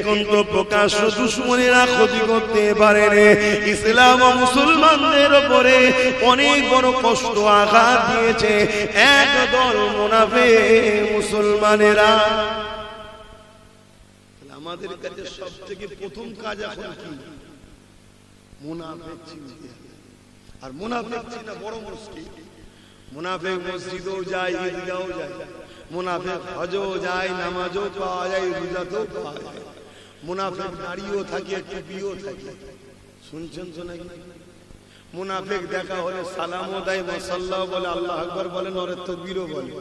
কিন্তু প্রকাশ্য দুশমনেরা ক্ষতি করতে পারেনি ইসলাম ও মুসলমানদের উপরে অনেক বড় কষ্ট আঘাত দিয়েছে একদল মুনাফিক মুসলমানেরা আমাদের কাছে সবথেকে প্রথম কাজ এখন কি মুনাফিক চিনতে আর মুনাফিক চিনা বড় মুশকিল মুনাফিক মসজিদেও যায় ঈদগাহও যায় মুনাফিক হজও যায় নামাজও পাওয়া যায় রোজাতেও পাওয়া যায় মুনাফিক দাড়িও থাকে টুপিও থাকে শুনছেন তো নাকি মুনাফিক দেখা হলে সালামও দেয় মাশাআল্লাহ বলে আল্লাহু আকবার বলে নরে তাকবীরও বলে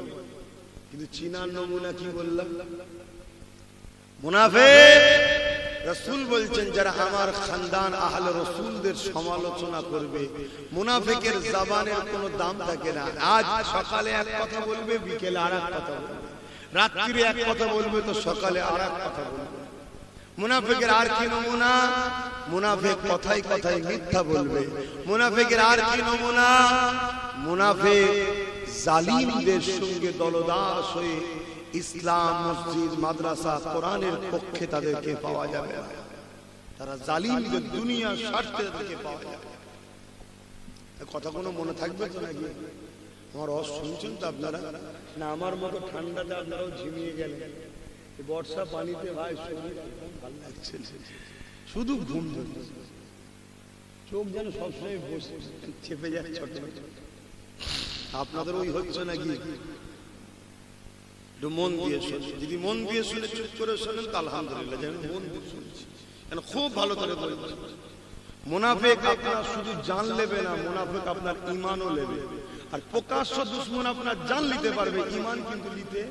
কিন্তু চিনার নমুনা কি বললাম মুনাফিক রাসূল বলছেন যারা আমার খানদান আহলে রাসূলদের সমালোচনা করবে মুনাফিকের জবানের কোনো দাম থাকে না আজ সকালে এক কথা বলবে বিকেলে আরেক কথা বলবে রাত্রিরে এক কথা বলবে তো সকালে আরেক কথা বলবে মুনাফিকের আর কি নমুনা মুনাফিক কথাই কথাই মিথ্যা বলবে মুনাফিকের আর কি নমুনা মুনাফিক জালিমদের সঙ্গে দলদাস হয়ে ইসলাম মসজিদ মাদ্রাসা কোরআনের পক্ষে তাদেরকে পাওয়া যাবে না তারা জালিমদের দুনিয়ার স্বার্থে তাদেরকে পাওয়া যাবে কথা কোনো মনে থাকবে তো নাকি আমার রস শুনছেন তো আপনারা না আমার মতো ঠান্ডাতে আপনারাও ঝিমিয়ে গেলেন বর্ষা পানিতে ভাই শরীর ভালো লাগছে শুধু ঘুম ধরছে চোখ যেন সবসময় বসে চেপে যায় ছোট আপনাদের ওই হচ্ছে নাকি মন দিয়ে শুনে যদি মন দিয়ে শুনে চুপ করে শোনেন তো আলহামদুলিল্লাহ যেন মন দিয়ে শুনছি খুব ভালো করে বলছি মুনাফিক আপনার শুধু জান নেবে না মুনাফিক আপনার ঈমানও নেবে আর প্রকাশ্য দুশমন আপনার জান নিতে পারবে ঈমান কিন্তু নিতে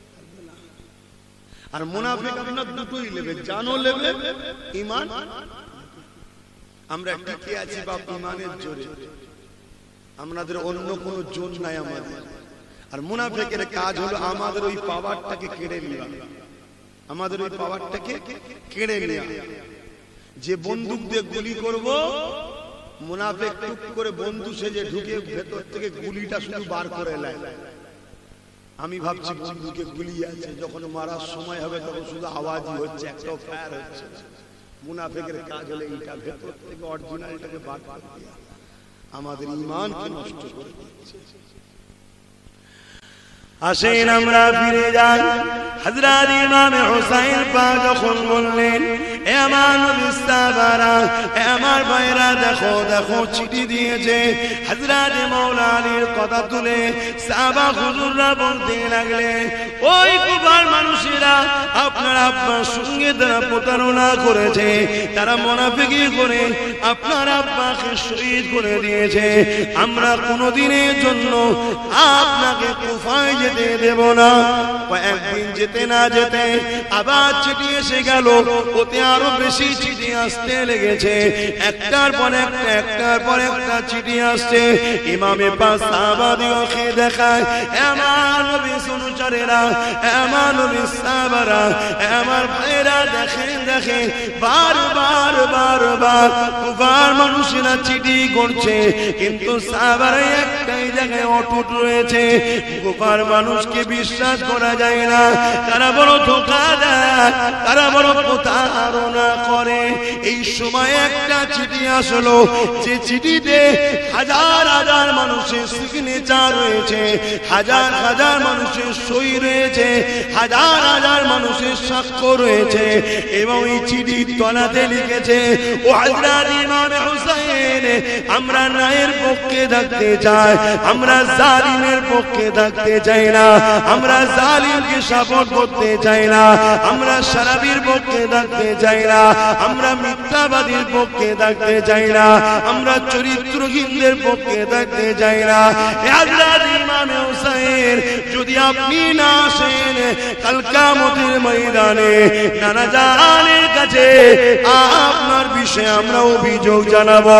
পারবে না আর মুনাফিক আপনার দুটোই নেবে জানও নেবে ঈমান আমরা টিকে আছি বাপ ঈমানের জোরে আমাদের অন্য কোনো জোর নাই আমাদের আর মুনাফিকের কাজ হলো আমাদের ওই পাওয়ারটাকে কেড়ে নেওয়া আমাদের ওই পাওয়ারটাকে কেড়ে নেওয়া যে বন্দুক দিয়ে গুলি করব মুনাফিক টুক করে বন্ধু সেজে ঢুকে ভেতর থেকে গুলিটা শুধু বার করে নেয় আমি ভাবছি বন্দুকে গুলি আছে যখন মারার সময় হবে তখন শুধু আওয়াজই হচ্ছে একটা ফায়ার হচ্ছে মুনাফিকের কাজ হলো এইটা ভেতর থেকে অরিজিনালটাকে বার করে দেওয়া আমাদের ঈমানকে নষ্ট করে দিচ্ছে আসেন আমরা ফিরে যাই হযরত ইমাম হুসাইন পাক যখন বললেন এ আমার নবী সাহাবারা এ আমার ভাইরা দেখো দেখো চিঠি দিয়েছে হযরত মাওলা আলীর কথা তুলে সাহাবা হুজুররা বলতে লাগলেন ওই কুফার মানুষেরা আপনার আব্বার সঙ্গে তারা প্রতারণা করেছে তারা মুনাফিকি করে আপনার আব্বাকে শহীদ করে দিয়েছে আমরা কোনোদিনের জন্য আপনাকে কুফায় যেতে দেব না কয়েকদিন যেতে না যেতে আবার চিঠি এসে গেল ওতে আরো বেশি চিঠি আসতে লেগেছে একটার পর একটা চিঠি আসছে ইমামে পাক সাহাবাদিওকে দেখায় আমার নবী অনুসারীরা আমার নবী সাহাবারা আমার ভাইরা দেখেন বারবার কুফার মানুষেরা চিঠি করছে কিন্তু সাহাবারা একটাই জায়গায় অটুট রয়েছে কুফার মানুষকে বিশ্বাস করা যায় না তারা বড় ধোঁকা দেয় তারা বড় প্রতারণা করে এই সময় একটা চিঠি আসলো যে চিঠিতে হাজার হাজার মানুষের সিগনেচার রয়েছে হাজার হাজার মানুষের সই রয়েছে হাজার হাজার মানুষের সাক্ষ্য রয়েছে এবং এই চিঠির তলাতে লিখেছে ও হযরত ইমাম হুসাইন আমরা ন্যায়ের পক্ষে থাকতে চাই আমরা জালিমের পক্ষে থাকতে চাই না আমরা জালিমকে সাপোর্ট করতে চাই না আমরা শারাবির পক্ষে থাকতে চাই না আমরা মিথ্যাবাদীর পক্ষে থাকতে চাই না আমরা চরিত্রহীনদের পক্ষে থাকতে চাই না হযরত ইমামে হুসাইন যদি আপনি না আসেন কাল কিয়ামতের ময়দানে নানা জানের কাছে আপনার বিষয়ে আমরা অভিযোগ জানাবো।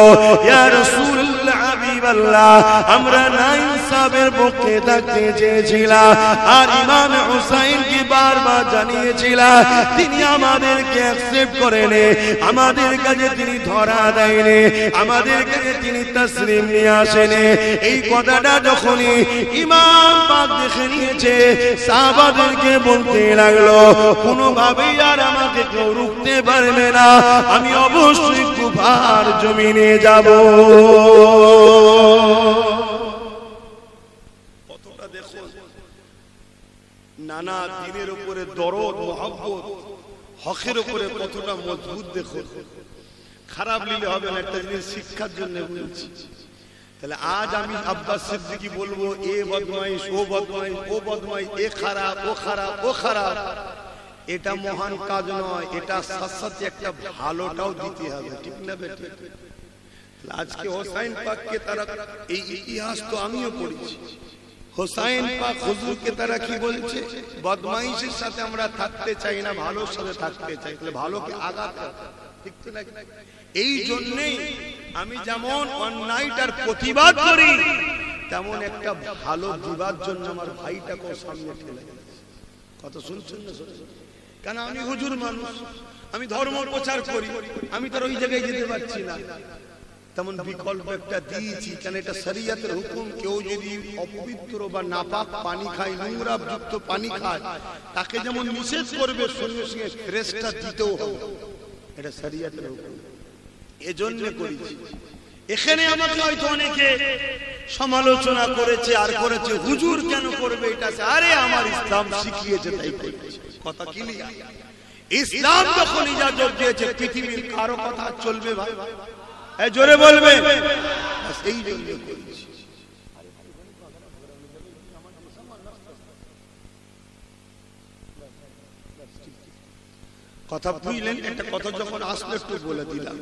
ইয়া রাসূলুল্লাহ হাবিবাল্লাহ, আমরা না ইনসাফের পক্ষে থাকতে চেয়েছিলাম আর ইমামে হুসাইনকে বারবার জানিয়েছিলাম, তিনি আমাদেরকে অ্যাকসেপ্ট করেনি, আমাদের কাছে তিনি ধরা দেয়নি, আমাদের কাছে তিনি তাসলিম নিয়ে আসেনি। এই কথাটা যখনই ইমাম পাক দেখে নিয়েছে সাহাবাদেরকে বলতে লাগলো, কোনোভাবেই আর আমাকে কেউ রুখতে পারবে না, আমি অবশ্যই কুফার জমিনে যাব। কতটা দেখো নানা দিনের উপরে দরদ মহব্বত, হকের উপরে কতটা মজবুত দেখো। খারাপ নিলে হবে না, একটা জিনিস শিক্ষার জন্য বলছি। তাহলে আজ আমি আব্বাস সিদ্দিকী বলবো এ বদমাইশ, ও বদমাইশ, ও বদমাইশ, এ খারাপ, ও খারাপ, ও খারাপ, এটা মহান কাজ নয়। এটা সাথে সাথে একটা ভালোটাও দিতে হবে, ঠিক না বেটা? আজকে হোসাইন পাককে তারা, এই ইতিহাস তো আমিও পড়েছি, হোসাইন পাক হুজুরকে তারা কি বলছে, বদমাইশের সাথে আমরা থাকতে চাই না, ভালোর সাথে থাকতে চাই। তাহলে ভালোকে আগাতে হবে, ঠিক তো না? এই জন্যই আমি যেমন অন্যায়টার প্রতিবাদ করি, তেমন একটা ভালো দিবার জন্য আমার ভাইটাকে সামনে ঠেলে গেছে। কত শুনছেন না? কেন আমি হুজুর মানুষ, আমি ধর্ম প্রচার করি, আমি তার ওই জায়গায় যেতে পারছি না, তেমন বিকল্প একটা দিয়েছি। কেন এটা শরীয়তের হুকুম, কেউ যদি অপবিত্র বা নাপাক পানি খায়, নোংরা যুক্ত পানি খায়, তাকে যেমন নিষেধ করবে সঙ্গে সঙ্গে ফ্রেশটা দিতেও হবে, এটা শরীয়তের হুকুম। এজন্য করেছি। এখানে আমাকে হয়তো অনেকে সমালোচনা করেছে আর করেছে, হুজুর কেন করবে এটা? আরে আমার ইসলাম শিখিয়েছে তাই করেছে, কথা ক্লিয়ার। ইসলাম যখন ইজাজত দিয়েছে, পৃথিবীর কারো কথা চলবে ভাই? জোরে বলবে। এই জন্য করেছি। কথা বুঝলেন? একটা কথা যখন আসলে একটু বলে দিলাম।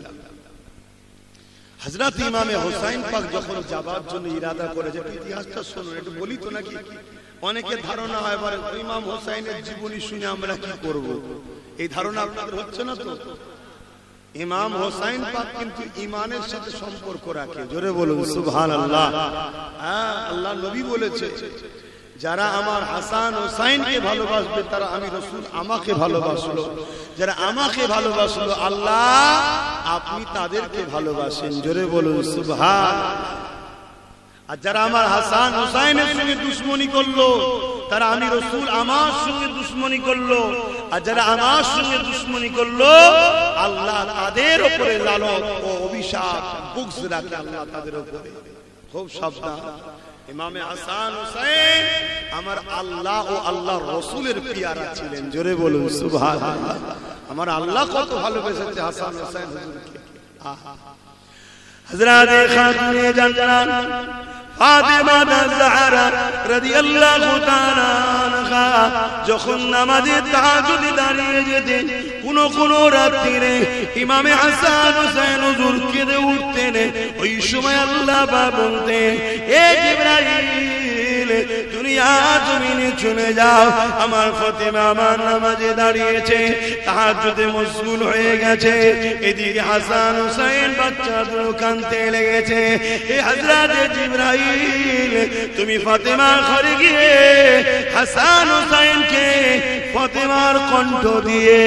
হযরত ইমামে হুসাইন পাক যখন যাবার জন্য ইরাদা করেছে, ইতিহাসটা শুনুন, একটু বলি তো নাকি? অনেকে ধারণা হয় এবার ইমাম হুসাইনের জীবনী শুনে আমরা কি করব, এই ধারণা আপনাদের হচ্ছে না তো? ইমাম হুসাইন পাক কিন্তু ঈমানের সাথে সম্পর্ক রাখে। জোরে বলুন সুবহানাল্লাহ। হ্যাঁ, আল্লাহ নবী বলেছে, যারা আমার হাসান হুসাইনকে ভালোবাসবে তারা আমি রাসূল আমাকে ভালোবাসলো, যারা আমাকে ভালোবাসলো আল্লাহ আপনি তাদেরকে ভালোবাসেন। জোরে বলুন সুবহানাল্লাহ। আর যারা আমার হাসান হুসাইনের সঙ্গে দুশমনি করলো তারা আমি রাসূল আমার সঙ্গে দুশমনি করলো, আর যারা আমার সঙ্গে দুশমনি করলো আল্লাহ তাদের উপরে লানত ও অভিশাপ বুগজ রাখে আল্লাহ তাদের উপরে। খুব সাবধান। ইমামে হাসান হুসাইন আমার আল্লাহ ও আল্লাহর রাসূলের পিয়ারা ছিলেন। জোরে বলুন সুবহানাল্লাহ। আমার আল্লাহ কত ভালোবেসেছে হাসান হুসাইন হুজুরকে। আহা। হযরত খাতুনে জান্নাত ফাতেমা জাহরা রাদিয়াল্লাহু তাআলা আনহা যখন নামাজে তাহাজ্জুদে দাঁড়িয়ে যেতেন, কোন রাত্রিরে ইমামে হাসান হুসাইন হুজুর কেঁদে উঠতেন, ওই সময় আল্লাহ পাক বলতেন, এ জিবরাইল দুনিয়া জমিনে চলে যাও, আমার ফাতেমা আমার নামাজে দাঁড়িয়েছে, তাহাজ্জুদে মশগুল হয়ে গেছে। এদিকে হাসান হুসাইন বাচ্চা দুটো কাঁদতে লেগেছে। এ হযরত জিবরাইল তুমি ফাতেমা ঘরে গিয়ে হাসান হুসাইনকে ফাতেমার কণ্ঠ দিয়ে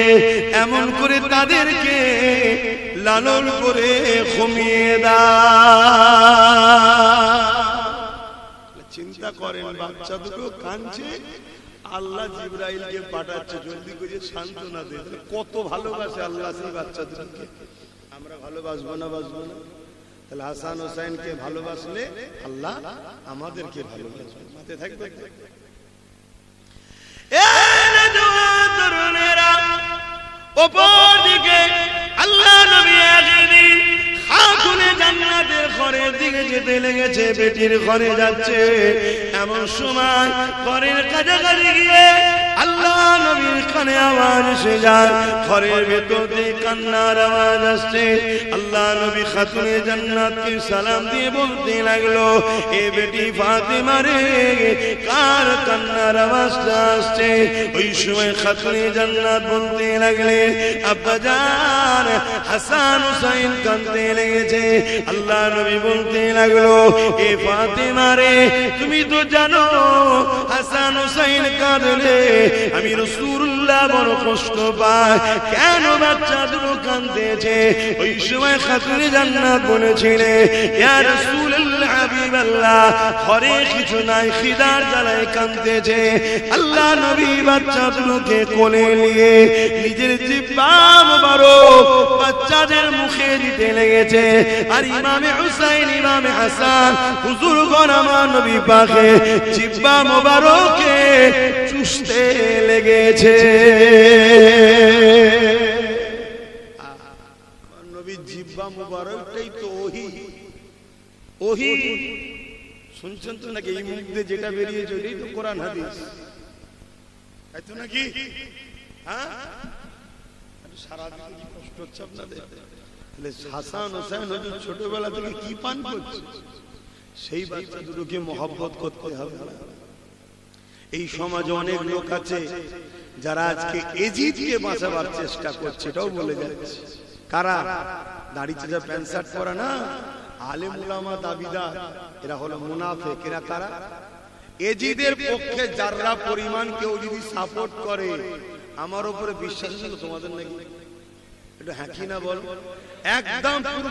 এমন করে তাদেরকে লালন করে ঘুমিয়ে দাও। চিন্তা করেন, বাচ্চা দুটো কাঁদছে, আল্লাহ জিবরাইলকে পাঠাচ্ছে জলদি করে সান্ত্বনা দে। কত ভালোবাসে আল্লাহ সেই বাচ্চা দুটোকে। আমরা ভালোবাসবো না? বাসবো না? তাহলে হাসান হুসাইনকে ভালোবাসলে আল্লাহ আমাদেরকে ভালোবাসবে। মাথায় থাকবে। ওপর দিকে আল্লাহ নবী একদিন খাতুনে জান্নাতের ঘরের দিকে যেতে লেগেছে, বেটির ঘরে যাচ্ছে। এমন সময় ঘরের কাছাকাছি গিয়ে আল্লাহ নবীর কানে আওয়াজ এসে যায়, ঘরের ভেতর দিয়ে কান্নার আওয়াজ আসছে। আল্লাহ নবী খাতুনে জান্নাতকে সালাম দিয়ে বলতে লাগলো, এ বেটি ফাতেমা রে, কার কান্নার আওয়াজটা আসছে? ওই সময় খাতুনে জান্নাত বলতে লাগলে, আব্বাজান হাসান হুসাইন কাঁদতে লেগেছে। আল্লাহ নবী বলতে লাগলো, এ ফাতেমা রে, তুমি তো জানো হাসান হুসাইন কাঁদলে আমি রাসূলুল্লাহ বড় কষ্ট পাই, কেন বাচ্চা দুটো কাঁদতেছে? ওই সময় খাতুনে জান্নাত বলেছিলে, ইয়া রাসূলুল্লাহ হাবিবাল্লাহ, ঘরে কিছু নাই, খিদার জ্বালায় কাঁদতেছে। আল্লাহ নবী বাচ্চা দুটোকে কোলে নিয়ে নিজের জিহ্বা মুবারক বাচ্চাদের মুখে দিতে লেগেছে। আর ইমামে হুসাইন ইমামে হাসান হুজুরগণ আমার নবী পাকে জিহ্বা মুবারকে চুষতে লেগেছে। নবীর জিহ্বা মুবারকটাই তো ওহী। ওহী শুনছেন তো নাকি? এই মুখ দিয়ে যেটা বেরিয়েছে ওইটাই তো কোরআন হাদিস, তাই তো নাকি? হ্যাঁ, সারাদিন কি কষ্ট হচ্ছে আপনাদের? হাসান হোসেন হুজুর ছোটবেলা থেকে কি পান করছে, সেই বাচ্চা দুটোকে মহব্বত করতে হবে। এই সমাজে অনেক লোক আছে যারা আজকে এজিদকে বাঁচাবার চেষ্টা করছে, এটাও বলে যাচ্ছে। কারা? দাড়ি চাচা প্যান্ট শার্ট পরা না, আলেম উলামা দাবিদার, এরা হলো মুনাফিক। এরা কারা? এজিদের পক্ষে যারা পরিমাণ কেউ যদি সাপোর্ট করে, আমার উপরে বিশ্বাস ছিল তোমাদের নাকি? একটু হ্যাঁ কি না বল, একদম পুরো